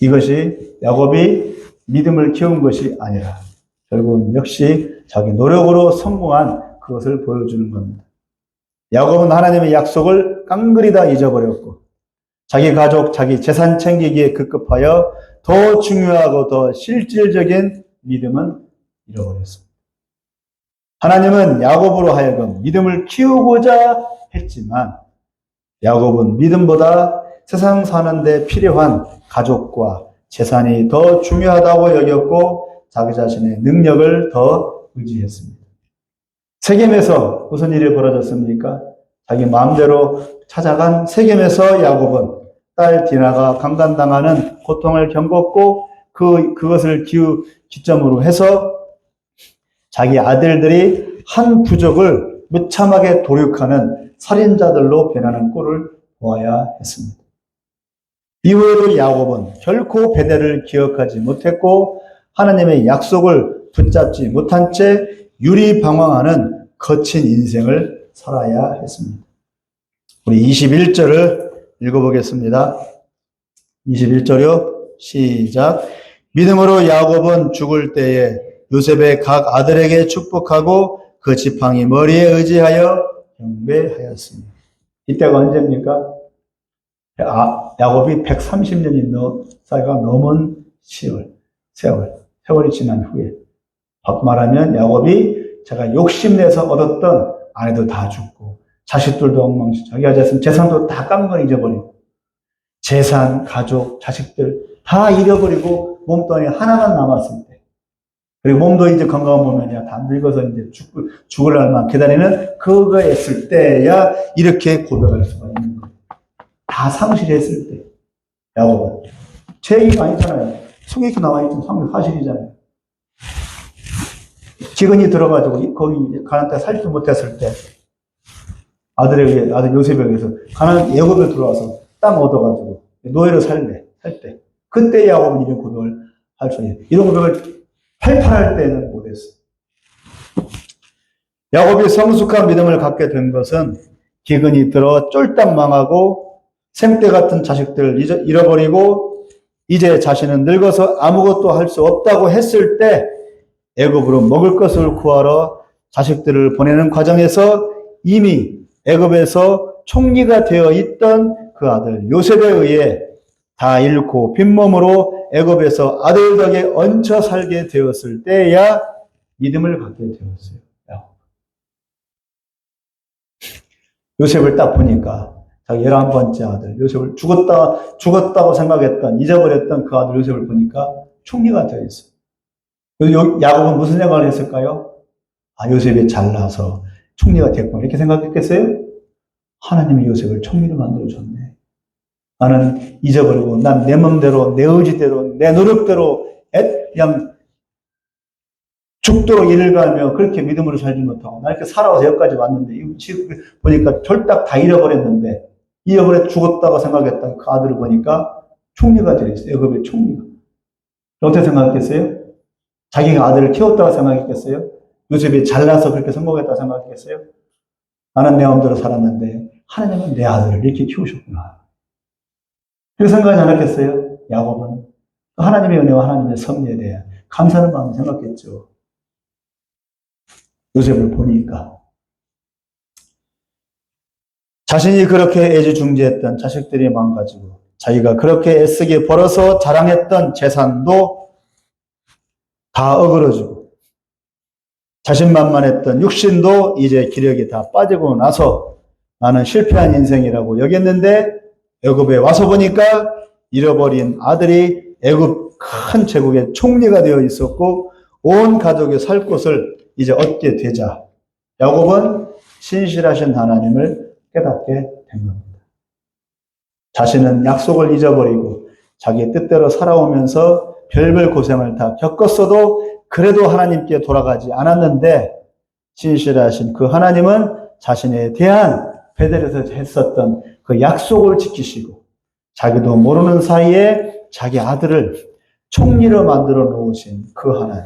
S1: 이것이 야곱이 믿음을 키운 것이 아니라 결국은 역시 자기 노력으로 성공한 그것을 보여주는 겁니다. 야곱은 하나님의 약속을 깡그리 다 잊어버렸고 자기 가족, 자기 재산 챙기기에 급급하여 더 중요하고 더 실질적인 믿음은 잃어버렸습니다. 하나님은 야곱으로 하여금 믿음을 키우고자 했지만 야곱은 믿음보다 세상 사는데 필요한 가족과 재산이 더 중요하다고 여겼고 자기 자신의 능력을 더 의지했습니다. 세겜에서 무슨 일이 벌어졌습니까? 자기 마음대로 찾아간 세겜에서 야곱은 딸 디나가 강간당하는 고통을 겪었고 그것을 기점으로 해서 자기 아들들이 한 부족을 무참하게 도륙하는 살인자들로 변하는 꼴을 보아야 했습니다. 이후에도 야곱은 결코 베델을 기억하지 못했고 하나님의 약속을 붙잡지 못한 채 유리방황하는 거친 인생을 살아야 했습니다. 우리 21절을 읽어보겠습니다. 21절이요. 시작. 믿음으로 야곱은 죽을 때에 요셉의 각 아들에게 축복하고 그 지팡이 머리에 의지하여 경배하였습니다. 이때가 언제입니까? 야곱이 130년이 사이가 넘은 세월이 지난 후에 말하면 야곱이 제가 욕심내서 얻었던 아내도 다 죽고 자식들도 엉망진창, 자기가 재산도 다 깡그리 잊어버리고 재산, 가족, 자식들 다 잃어버리고 몸뚱아리 하나만 남았을 때 그리고 몸도 이제 건강한 몸이야 다 늙어서 이제 죽을 날만 기다리는 그거 했을 때야 이렇게 고백할 수가 있는 거예요. 다 상실했을 때 야곱은 제 얘기가 아니잖아요. 속에 이렇게 나와 있는 사실이잖아요. 기근이 들어가지고 거기 가나안 땅에 살지 못했을 때 아들 요셉에 의해서 가나안 애굽에 들어와서 땅 얻어가지고 노예로 살 때 그때 야곱은 이런 고백을 할 수 있어요. 이런 고백을 팔팔할 때는 못했어요. 야곱이 성숙한 믿음을 갖게 된 것은 기근이 들어 쫄딱 망하고 생떼 같은 자식들을 잃어버리고 이제 자신은 늙어서 아무것도 할 수 없다고 했을 때 애굽으로 먹을 것을 구하러 자식들을 보내는 과정에서 이미 애굽에서 총리가 되어 있던 그 아들 요셉에 의해 다 잃고 빈몸으로 애굽에서 아들 덕에 얹혀 살게 되었을 때야 믿음을 갖게 되었어요. 요셉을 딱 보니까 자기 11번째 아들 요셉을 죽었다고 생각했던 잊어버렸던 그 아들 요셉을 보니까 총리가 되어 있어요. 야곱은 무슨 생각을 했을까요? 요셉이 잘나서 총리가 됐구나 이렇게 생각했겠어요? 하나님이 요셉을 총리로 만들어줬네. 나는 잊어버리고 난 내 맘대로 내 의지대로 내 노력대로 그냥 죽도록 일을 가며 그렇게 믿음으로 살지 못하고 나 이렇게 살아와서 여기까지 왔는데 지금 보니까 절딱 다 잃어버렸는데 죽었다고 생각했던 그 아들을 보니까 총리가 되어 있어요. 애굽의 총리가. 어떻게 생각했겠어요? 자기가 아들을 키웠다고 생각했겠어요? 요셉이 잘나서 그렇게 성공했다고 생각했겠어요? 나는 내 마음대로 살았는데 하나님은 내 아들을 이렇게 키우셨구나. 그렇게 생각하지 않았겠어요? 야곱은 하나님의 은혜와 하나님의 섭리에 대해 감사하는 마음을 생각했죠. 요셉을 보니까 자신이 그렇게 애지중지했던 자식들이 망가지고 자기가 그렇게 애쓰게 벌어서 자랑했던 재산도 다 어그러지고 자신만만했던 육신도 이제 기력이 다 빠지고 나서 나는 실패한 인생이라고 여겼는데 애굽에 와서 보니까 잃어버린 아들이 애굽 큰 제국의 총리가 되어 있었고 온 가족이 살 곳을 이제 얻게 되자 야곱은 신실하신 하나님을 깨닫게 된 겁니다. 자신은 약속을 잊어버리고 자기 뜻대로 살아오면서 별별 고생을 다 겪었어도 그래도 하나님께 돌아가지 않았는데 신실하신 그 하나님은 자신에 대한 베델에서 했었던 그 약속을 지키시고 자기도 모르는 사이에 자기 아들을 총리로 만들어 놓으신 그 하나님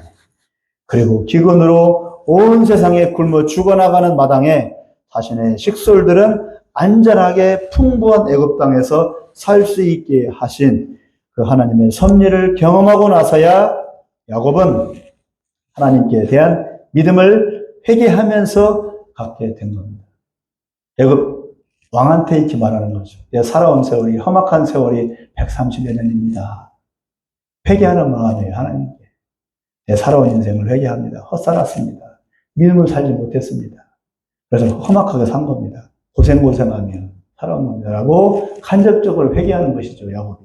S1: 그리고 기근으로 온 세상에 굶어 죽어나가는 마당에 자신의 식솔들은 안전하게 풍부한 애굽 땅에서 살 수 있게 하신 그 하나님의 섭리를 경험하고 나서야 야곱은 하나님께 대한 믿음을 회개하면서 갖게 된 겁니다. 야곱 왕한테 이렇게 말하는 거죠. 내가 살아온 세월이, 험악한 세월이 130여 년입니다. 회개하는 마음이에요, 하나님께. 내 살아온 인생을 회개합니다. 헛살았습니다. 믿음을 살지 못했습니다. 그래서 험악하게 산 겁니다. 고생하며 살아온 겁니다. 라고 간접적으로 회개하는 것이죠, 야곱이.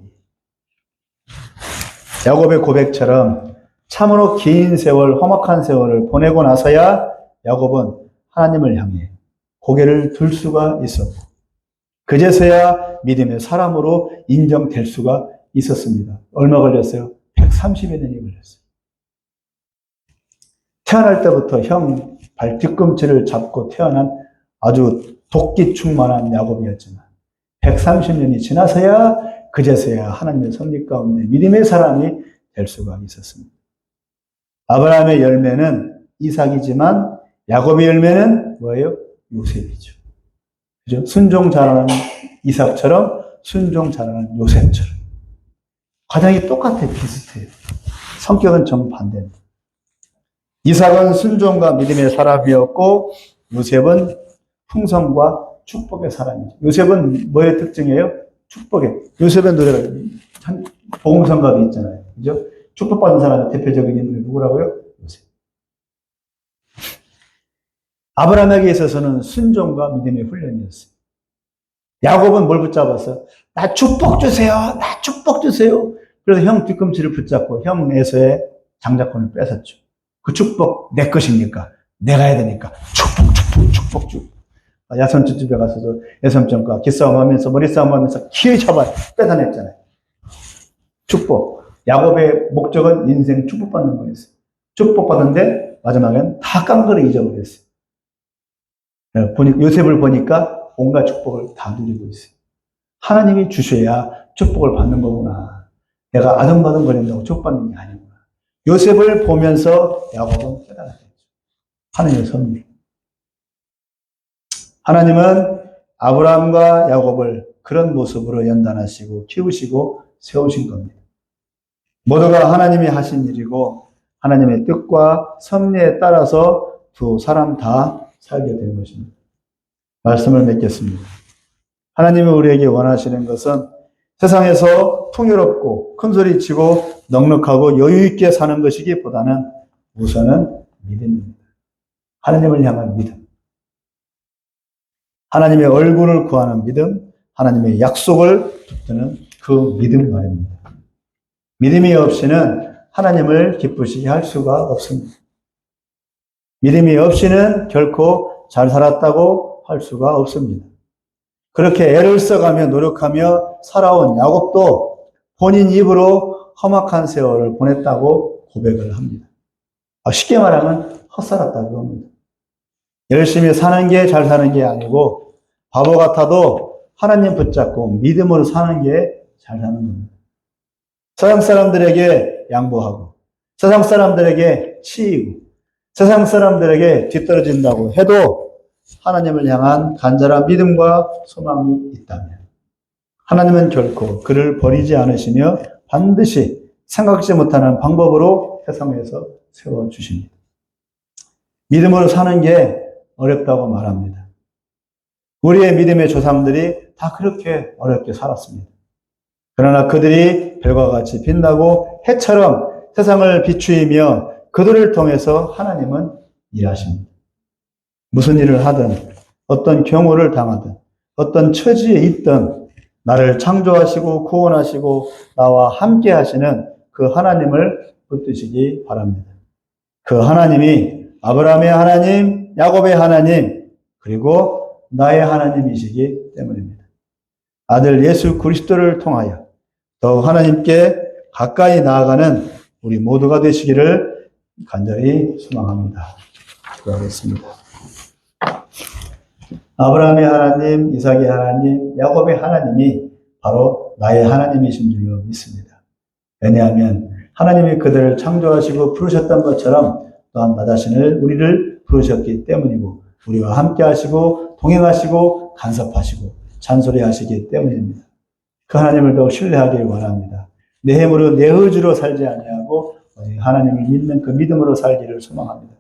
S1: 야곱의 고백처럼 참으로 긴 세월, 험악한 세월을 보내고 나서야 야곱은 하나님을 향해 고개를 들 수가 있었고, 그제서야 믿음의 사람으로 인정될 수가 있었습니다. 얼마 걸렸어요? 130여 년이 걸렸어요. 태어날 때부터 형 발뒤꿈치를 잡고 태어난 아주 도끼 충만한 야곱이었지만 130년이 지나서야 그제서야 하나님의 섭리 가운데 믿음의 사람이 될 수가 있었습니다. 아브라함의 열매는 이삭이지만 야곱의 열매는 뭐예요? 요셉이죠. 그죠? 순종 잘하는 이삭처럼 순종 잘하는 요셉처럼. 과정이 똑같아요. 비슷해요. 성격은 정반대입니다. 이삭은 순종과 믿음의 사람이었고 요셉은 풍성과 축복의 사람이죠. 요셉은 뭐의 특징이에요? 축복의. 요셉의 노래가 복음성가도 있잖아요. 그죠? 축복받은 사람의 대표적인 인물이 누구라고요? 요셉. 아브라함에게 있어서는 순종과 믿음의 훈련이었어요. 야곱은 뭘 붙잡았어? 나 축복 주세요. 나 축복 주세요. 그래서 형 뒤꿈치를 붙잡고 형 에서의 장자권을 뺏었죠. 그 축복 내 것입니까? 내가 해야 되니까 축복. 야선주 집에 가서도 야선점과 기싸움하면서 머리싸움하면서 기회 잡아 뺏어냈잖아요. 축복. 야곱의 목적은 인생 축복받는 거였어요. 축복받는데 마지막엔 다 깐 거를 잊어버렸어요. 요셉을 보니까 온갖 축복을 다 누리고 있어요. 하나님이 주셔야 축복을 받는 거구나. 내가 아등바등 거린다고 축복받는 게 아니구나. 요셉을 보면서 야곱은 깨달았죠. 하나님의 섭리. 하나님은 아브라함과 야곱을 그런 모습으로 연단하시고 키우시고 세우신 겁니다. 모두가 하나님이 하신 일이고 하나님의 뜻과 섭리에 따라서 두 사람 다 살게 된 것입니다. 말씀을 맺겠습니다. 하나님이 우리에게 원하시는 것은 세상에서 풍요롭고 큰소리치고 넉넉하고 여유있게 사는 것이기보다는 우선은 믿음입니다. 하나님을 향한 믿음. 하나님의 얼굴을 구하는 믿음, 하나님의 약속을 붙드는 그 믿음 말입니다. 믿음이 없이는 하나님을 기쁘시게 할 수가 없습니다. 믿음이 없이는 결코 잘 살았다고 할 수가 없습니다. 그렇게 애를 써가며 노력하며 살아온 야곱도 본인 입으로 험악한 세월을 보냈다고 고백을 합니다. 쉽게 말하면 헛살았다고 합니다. 열심히 사는 게 잘 사는 게 아니고 바보 같아도 하나님 붙잡고 믿음으로 사는 게 잘 사는 겁니다. 세상 사람들에게 양보하고 세상 사람들에게 치이고 세상 사람들에게 뒤떨어진다고 해도 하나님을 향한 간절한 믿음과 소망이 있다면 하나님은 결코 그를 버리지 않으시며 반드시 생각지 못하는 방법으로 세상에서 세워주십니다. 믿음으로 사는 게 어렵다고 말합니다. 우리의 믿음의 조상들이 다 그렇게 어렵게 살았습니다. 그러나 그들이 별과 같이 빛나고 해처럼 세상을 비추이며 그들을 통해서 하나님은 일하십니다. 무슨 일을 하든 어떤 경우를 당하든 어떤 처지에 있든 나를 창조하시고 구원하시고 나와 함께 하시는 그 하나님을 붙드시기 바랍니다. 그 하나님이 아브라함의 하나님, 야곱의 하나님, 그리고 나의 하나님이시기 때문입니다. 아들 예수 그리스도를 통하여 더욱 하나님께 가까이 나아가는 우리 모두가 되시기를 간절히 소망합니다. 기도하겠습니다. 아브라함의 하나님, 이삭의 하나님, 야곱의 하나님이 바로 나의 하나님이신 줄로 믿습니다. 왜냐하면 하나님이 그들을 창조하시고 부르셨던 것처럼 또한 나 자신을 우리를 부르셨기 때문이고 우리와 함께 하시고 동행하시고 간섭하시고 잔소리하시기 때문입니다. 그 하나님을 더욱 신뢰하길 원합니다. 내 힘으로 내 의지로 살지 아니하고 오직 하나님을 믿는 그 믿음으로 살기를 소망합니다.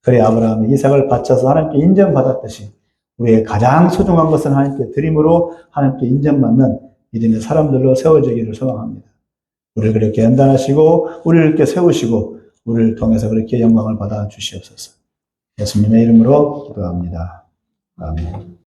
S1: 그래 아브라함이 이삭을 바쳐서 하나님께 인정받았듯이 우리의 가장 소중한 것은 하나님께 드림으로 하나님께 인정받는 믿음의 사람들로 세워지기를 소망합니다. 우리를 그렇게 연단하시고 우리를 이렇게 세우시고 우리를 통해서 그렇게 영광을 받아 주시옵소서. 예수님의 이름으로 기도합니다. 아멘.